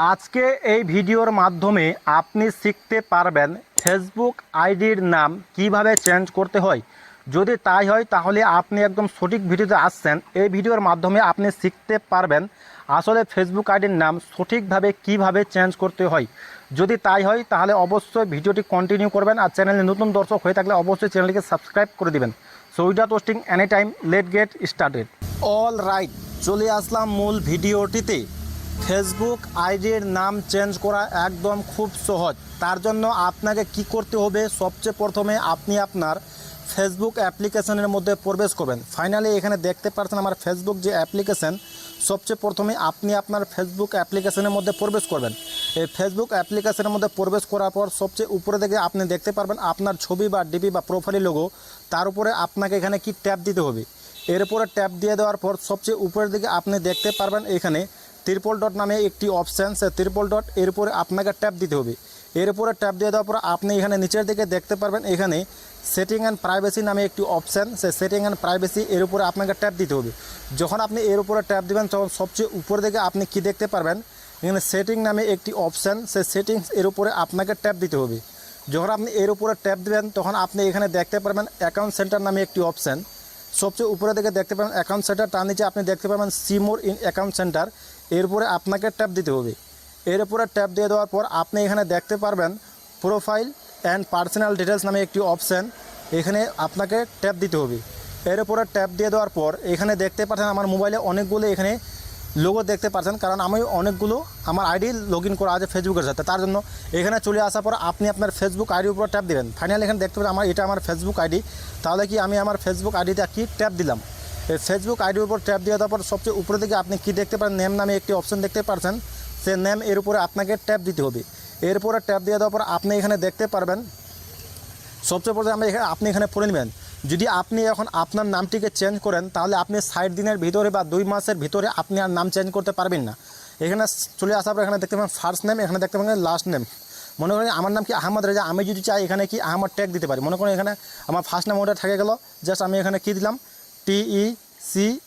আজকে এই ভিডিওর মাধ্যমে আপনি শিখতে পারবেন ফেসবুক আইডির নাম কিভাবে চেঞ্জ করতে হয়। যদি তাই হয় তাহলে আপনি একদম সঠিক ভিডিওতে আসছেন। এই ভিডিওর মাধ্যমে আপনি শিখতে পারবেন আসলে ফেসবুক আইডির নাম সঠিকভাবে কিভাবে চেঞ্জ করতে হয়। যদি তাই হয় তাহলে অবশ্যই ভিডিওটি কন্টিনিউ করবেন, আর চ্যানেলে নতুন দর্শক হয়ে থাকলে অবশ্যই চ্যানেলটিকে সাবস্ক্রাইব করে দিবেন। So without wasting any time, late get started. All right, চলে আসলাম মূল ভিডিওটিতে। ফেসবুক আইডির নাম চেঞ্জ করা একদম খুব সহজ। তার জন্য আপনাকে কি করতে হবে, সবচেয়ে প্রথমে আপনি আপনার ফেসবুক অ্যাপ্লিকেশনের মধ্যে প্রবেশ করবেন। ফাইনালি এখানে দেখতে পাচ্ছেন আমার ফেসবুক যে অ্যাপ্লিকেশন, সবচেয়ে প্রথমে আপনি আপনার ফেসবুক অ্যাপ্লিকেশনের মধ্যে প্রবেশ করবেন। এই ফেসবুক অ্যাপ্লিকেশনের মধ্যে প্রবেশ করার পর সবচেয়ে উপরে দিকে আপনি দেখতে পারবেন আপনার ছবি বা ডিপি বা প্রোফাইল লোগো। তার উপরে আপনাকে এখানে কি ট্যাপ দিতে হবে। এর উপরে ট্যাপ দিয়ে দেওয়ার পর সবচেয়ে উপরের দিকে আপনি দেখতে পারবেন এখানে ট্রিপল ডট নামে একটি অপশান, সে ট্রিপল ডট এর উপরে আপনাকে ট্যাপ দিতে হবে। এর উপরে ট্যাপ দিয়ে দেওয়ার পর আপনি এখানে নিচের দিকে দেখতে পারবেন এখানে সেটিং অ্যান্ড প্রাইভেসি নামে একটি option, say setting and privacy এর উপরে আপনাকে ট্যাপ দিতে হবে। যখন আপনি এর উপরে ট্যাপ দেবেন তখন সবচেয়ে উপরের দিকে আপনি কি দেখতে পারবেন এখানে সেটিং নামে একটি অপশান, সে সেটিংস এর উপরে আপনাকে ট্যাপ দিতে হবে। যখন আপনি এর উপরে ট্যাপ দেবেন তখন আপনি এখানে দেখতে পারবেন অ্যাকাউন্ট সেন্টার নামে একটি অপশান, সবচেয়ে উপরে দিকে দেখতে পাবেন অ্যাকাউন্ট সেন্টার, তার নিচে আপনি দেখতে পাবেন see more in account centre, এর উপরে আপনাকে ট্যাপ দিতে হবে। এর উপরে ট্যাপ দিয়ে দেওয়ার পর আপনি এখানে দেখতে পারবেন প্রোফাইল অ্যান্ড পার্সোনাল ডিটেলস নামে একটি অপশান, এখানে আপনাকে ট্যাপ দিতে হবে। এর উপরে ট্যাপ দিয়ে দেওয়ার পর এখানে দেখতে পাচ্ছেন আমার মোবাইলে অনেকগুলো এখানে লোগো দেখতে পাচ্ছেন, কারণ আমি অনেকগুলো আমার আইডি লগ ইন করা আছে ফেসবুকের সাথে। তার জন্য এখানে চলে আসার পর আপনি আপনার ফেসবুক আইডির উপর ট্যাপ দেবেন। ফাইনালি এখানে দেখতে পাবেন এটা আমার ফেসবুক আইডি। তাহলে কি আমি আমার ফেসবুক আইডিতে কি ট্যাপ দিলাম। এই ফেসবুক আইডির উপর ট্যাপ দিয়ে দেওয়ার পর সবচেয়ে উপরে দিকে আপনি কি দেখতে পারেন নেম নামে একটি অপশান দেখতে পাচ্ছেন, সে নেম এর উপরে আপনাকে ট্যাপ দিতে হবে। এরপরে ট্যাপ দিয়ে দেওয়ার পর আপনি এখানে দেখতে পারবেন সবচেয়ে প্রথমে আপনি এখানে পড়ে নেবেন। যদি আপনি এখন আপনার নামটিকে চেঞ্জ করেন তাহলে আপনি 60 দিনের ভিতরে বা 2 মাসের ভিতরে আপনি আর নাম চেঞ্জ করতে পারবেন না। এখানে চলে আসার পর এখানে দেখতে পাবেন ফার্স্ট নেম, এখানে দেখতে পাবেন লাস্ট নেম। মনে করেন আমার নাম কি আহমদ রেজা, আমি যদি চাই এখানে কি আহমদ ট্যাগ দিতে পারি। মনে করেন এখানে আমার ফার্স্ট নেম ওটা থেকে গেল, জাস্ট আমি এখানে কি দিলাম TECCH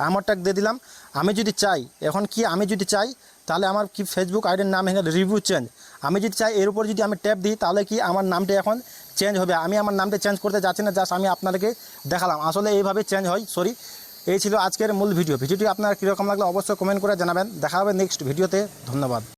আহমদ ট্যাগ দিয়ে দিলাম। আমি যদি চাই এখন কি আমি যদি চাই তাহলে আমার কি ফেসবুক আইডির নাম এখানে রিভিউ চেঞ্জ, আমি যদি চাই এর উপর যদি আমি ট্যাপ দিই তাহলে কি আমার নামটা এখন চেঞ্জ হবে। আমি আমার নামটা চেঞ্জ করতে যাচ্ছি না, জাস্ট আমি আপনাদেরকে দেখালাম আসলে এইভাবে চেঞ্জ হয়। এই ছিল আজকের মূল ভিডিওটি আপনার কীরকম লাগলো অবশ্যই কমেন্ট করে জানাবেন। দেখা হবে নেক্সট ভিডিওতে। ধন্যবাদ।